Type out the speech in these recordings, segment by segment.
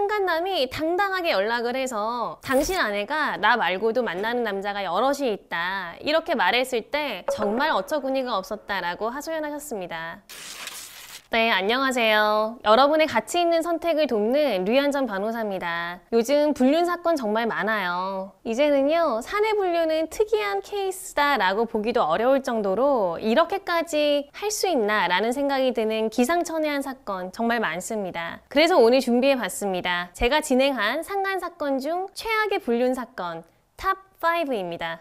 상간남이 당당하게 연락을 해서 당신 아내가 나 말고도 만나는 남자가 여럿이 있다 이렇게 말했을 때 정말 어처구니가 없었다라고 하소연하셨습니다. 네, 안녕하세요. 여러분의 가치 있는 선택을 돕는 류현정 변호사입니다. 요즘 불륜 사건 정말 많아요. 이제는요, 사내 불륜은 특이한 케이스다 라고 보기도 어려울 정도로 이렇게까지 할 수 있나 라는 생각이 드는 기상천외한 사건 정말 많습니다. 그래서 오늘 준비해봤습니다. 제가 진행한 상간 사건 중 최악의 불륜 사건 탑 5입니다.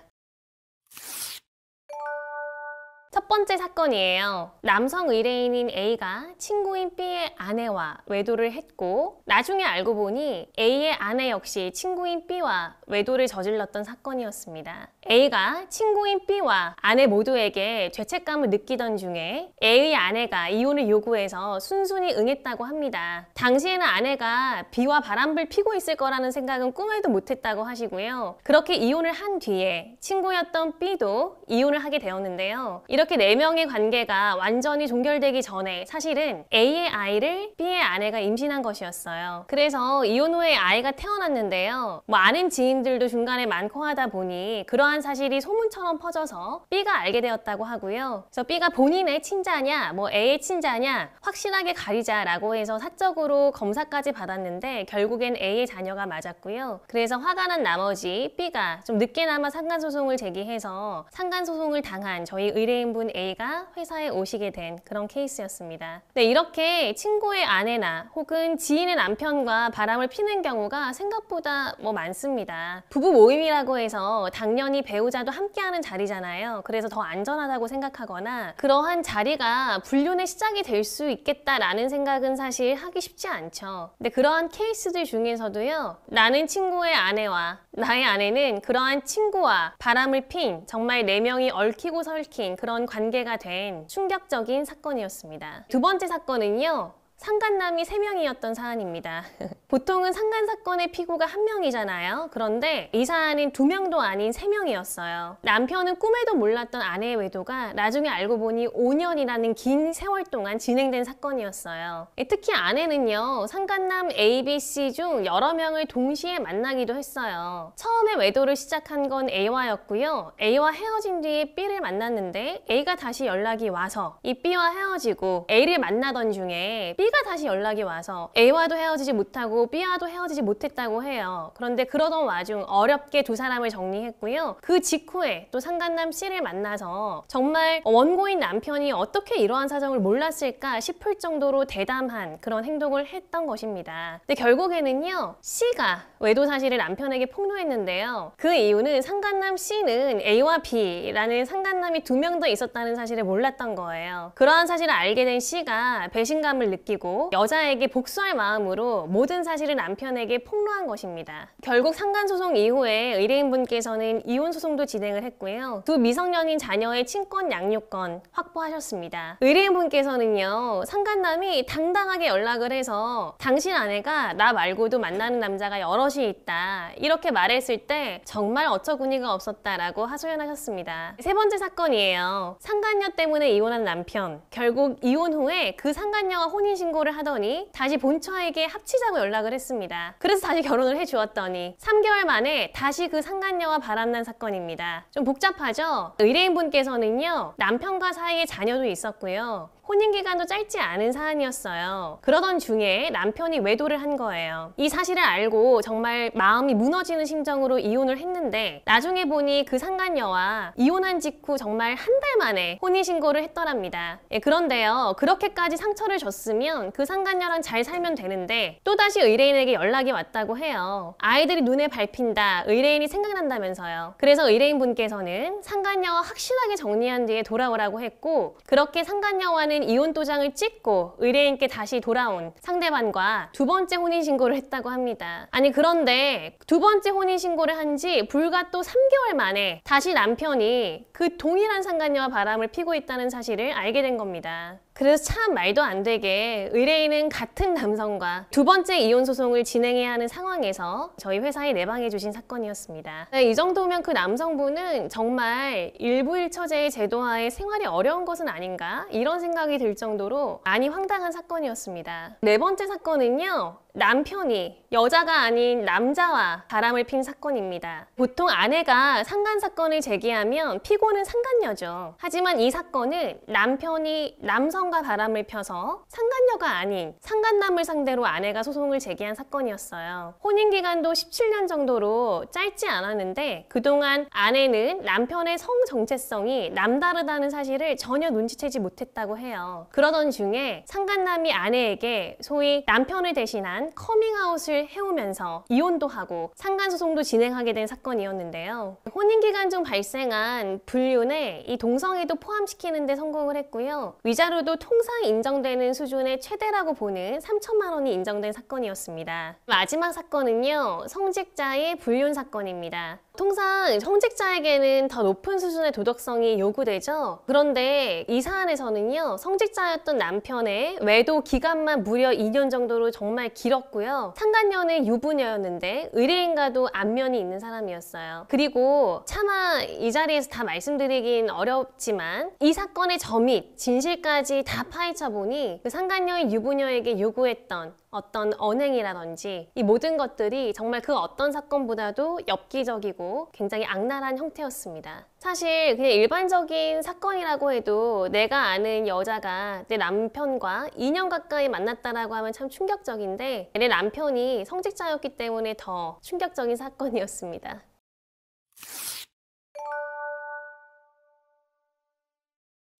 첫 번째 사건이에요. 남성 의뢰인인 A가 친구인 B의 아내와 외도를 했고 나중에 알고 보니 A의 아내 역시 친구인 B와 외도를 저질렀던 사건이었습니다. A가 친구인 B와 아내 모두에게 죄책감을 느끼던 중에 A의 아내가 이혼을 요구해서 순순히 응했다고 합니다. 당시에는 아내가 B와 바람을 피고 있을 거라는 생각은 꿈에도 못했다고 하시고요. 그렇게 이혼을 한 뒤에 친구였던 B도 이혼을 하게 되었는데요. 이렇게 4명의 관계가 완전히 종결되기 전에 사실은 A의 아이를 B의 아내가 임신한 것이었어요. 그래서 이혼 후에 아이가 태어났는데요. 아는 지인들도 중간에 많고 하다 보니 그러한 사실이 소문처럼 퍼져서 B가 알게 되었다고 하고요. 그래서 B가 본인의 친자냐, A의 친자냐 확실하게 가리자라고 해서 사적으로 검사까지 받았는데 결국엔 A의 자녀가 맞았고요. 그래서 화가 난 나머지 B가 좀 늦게나마 상간소송을 제기해서 상간소송을 당한 저희 의뢰인분 A가 회사에 오시게 된 그런 케이스였습니다. 네, 이렇게 친구의 아내나 혹은 지인의 남편과 바람을 피는 경우가 생각보다 많습니다. 부부 모임이라고 해서 당연히 배우자도 함께하는 자리잖아요. 그래서 더 안전하다고 생각하거나 그러한 자리가 불륜의 시작이 될 수 있겠다라는 생각은 사실 하기 쉽지 않죠. 근데 그러한 케이스들 중에서도요. 나는 친구의 아내와 나의 아내는 그러한 친구와 바람을 핀 정말 4명이 얽히고 설킨 그런 관계가 된 충격적인 사건이었습니다. 두 번째 사건은요. 상간남이 3명이었던 사안입니다. 보통은 상간 사건의 피고가 1명이잖아요. 그런데 이 사안은 2명도 아닌 3명이었어요. 남편은 꿈에도 몰랐던 아내의 외도가 나중에 알고 보니 5년이라는 긴 세월 동안 진행된 사건이었어요. 특히 아내는요. 상간남 A, B, C 중 여러 명을 동시에 만나기도 했어요. 처음에 외도를 시작한 건 A와였고요. A와 헤어진 뒤에 B를 만났는데 A가 다시 연락이 와서 이 B와 헤어지고 A를 만나던 중에 B가 다시 연락이 와서 A와도 헤어지지 못하고 B와도 헤어지지 못했다고 해요. 그런데 그러던 와중 어렵게 두 사람을 정리했고요. 그 직후에 또 상간남 C를 만나서 정말 원고인 남편이 어떻게 이러한 사정을 몰랐을까 싶을 정도로 대담한 그런 행동을 했던 것입니다. 근데 결국에는요. C가 외도 사실을 남편에게 폭로했는데요. 그 이유는 상간남 C는 A와 B라는 상간남이 2명 더 있었다는 사실을 몰랐던 거예요. 그러한 사실을 알게 된 C가 배신감을 느끼고 여자에게 복수할 마음으로 모든 사실을 남편에게 폭로한 것입니다. 결국 상간소송 이후에 의뢰인분께서는 이혼소송도 진행을 했고요. 두 미성년인 자녀의 친권 양육권 확보하셨습니다. 의뢰인분께서는요. 상간남이 당당하게 연락을 해서 당신 아내가 나 말고도 만나는 남자가 여럿이 있다 이렇게 말했을 때 정말 어처구니가 없었다라고 하소연하셨습니다. 세 번째 사건이에요. 상간녀 때문에 이혼한 남편. 결국 이혼 후에 그 상간녀와 혼인신고를 하더니 다시 본처에게 합치자고 연락을 했습니다. 그래서 다시 결혼을 해주었더니 3개월 만에 다시 그 상간녀와 바람난 사건입니다. 좀 복잡하죠? 의뢰인분께서는요. 남편과 사이에 자녀도 있었고요. 혼인기간도 짧지 않은 사안이었어요. 그러던 중에 남편이 외도를 한 거예요. 이 사실을 알고 정말 마음이 무너지는 심정으로 이혼을 했는데 나중에 보니 그 상간녀와 이혼한 직후 정말 한 달 만에 혼인신고를 했더랍니다. 그런데요. 그렇게까지 상처를 줬으면 그 상간녀랑 잘 살면 되는데 또다시 의뢰인에게 연락이 왔다고 해요. 아이들이 눈에 밟힌다. 의뢰인이 생각난다면서요. 그래서 의뢰인분께서는 상간녀와 확실하게 정리한 뒤에 돌아오라고 했고 그렇게 상간녀와는 이혼 도장을 찍고 의뢰인께 다시 돌아온 상대방과 두 번째 혼인신고를 했다고 합니다. 아니 그런데 두 번째 혼인신고를 한 지 불과 또 3개월 만에 다시 남편이 그 동일한 상간녀와 바람을 피고 있다는 사실을 알게 된 겁니다. 그래서 참 말도 안 되게 의뢰인은 같은 남성과 두 번째 이혼 소송을 진행해야 하는 상황에서 저희 회사에 내방해 주신 사건이었습니다. 이 정도면 그 남성분은 정말 일부일처제의 제도하에 생활이 어려운 것은 아닌가 이런 생각이 들 정도로 많이 황당한 사건이었습니다. 네 번째 사건은요. 남편이 여자가 아닌 남자와 바람을 핀 사건입니다. 보통 아내가 상간 사건을 제기하면 피고는 상간녀죠. 하지만 이 사건은 남편이 남성과 바람을 펴서 상간녀가 아닌 상간남을 상대로 아내가 소송을 제기한 사건이었어요. 혼인기간도 17년 정도로 짧지 않았는데 그동안 아내는 남편의 성 정체성이 남다르다는 사실을 전혀 눈치채지 못했다고 해요. 그러던 중에 상간남이 아내에게 소위 남편을 대신한 커밍아웃을 해오면서 이혼도 하고 상간소송도 진행하게 된 사건이었는데요. 혼인기간 중 발생한 불륜에 이 동성애도 포함시키는 데 성공을 했고요. 위자료도 통상 인정되는 수준의 최대라고 보는 3천만 원이 인정된 사건이었습니다. 마지막 사건은요, 성직자의 불륜 사건입니다. 통상 성직자에게는 더 높은 수준의 도덕성이 요구되죠. 그런데 이 사안에서는요, 성직자였던 남편의 외도 기간만 무려 2년 정도로 정말 길었고요. 상간녀는 유부녀였는데 의뢰인과도 안면이 있는 사람이었어요. 그리고 차마 이 자리에서 다 말씀드리긴 어렵지만 이 사건의 점입, 진실까지 다 파헤쳐 보니 그 상간녀의 유부녀에게 요구했던 어떤 언행이라든지 이 모든 것들이 정말 그 어떤 사건보다도 엽기적이고 굉장히 악랄한 형태였습니다. 사실 그냥 일반적인 사건이라고 해도 내가 아는 여자가 내 남편과 2년 가까이 만났다라고 하면 참 충격적인데 내 남편이 성직자였기 때문에 더 충격적인 사건이었습니다.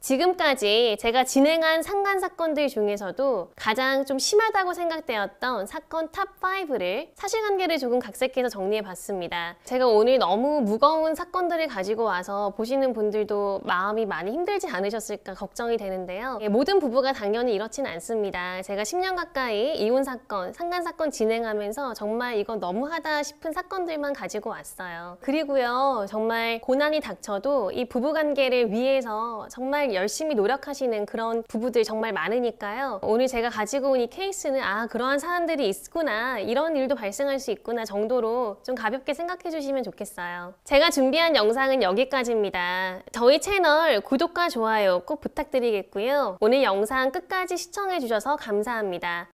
지금까지 제가 진행한 상간 사건들 중에서도 가장 좀 심하다고 생각되었던 사건 탑5를 사실관계를 조금 각색해서 정리해봤습니다. 제가 오늘 너무 무거운 사건들을 가지고 와서 보시는 분들도 마음이 많이 힘들지 않으셨을까 걱정이 되는데요. 모든 부부가 당연히 이렇진 않습니다. 제가 10년 가까이 이혼 사건, 상간 사건 진행하면서 정말 이건 너무하다 싶은 사건들만 가지고 왔어요. 그리고요, 정말 고난이 닥쳐도 이 부부관계를 위해서 정말 열심히 노력하시는 그런 부부들 정말 많으니까요. 오늘 제가 가지고 온 이 케이스는 그러한 사안들이 있구나, 이런 일도 발생할 수 있구나 정도로 좀 가볍게 생각해 주시면 좋겠어요. 제가 준비한 영상은 여기까지입니다. 저희 채널 구독과 좋아요 꼭 부탁드리겠고요. 오늘 영상 끝까지 시청해 주셔서 감사합니다.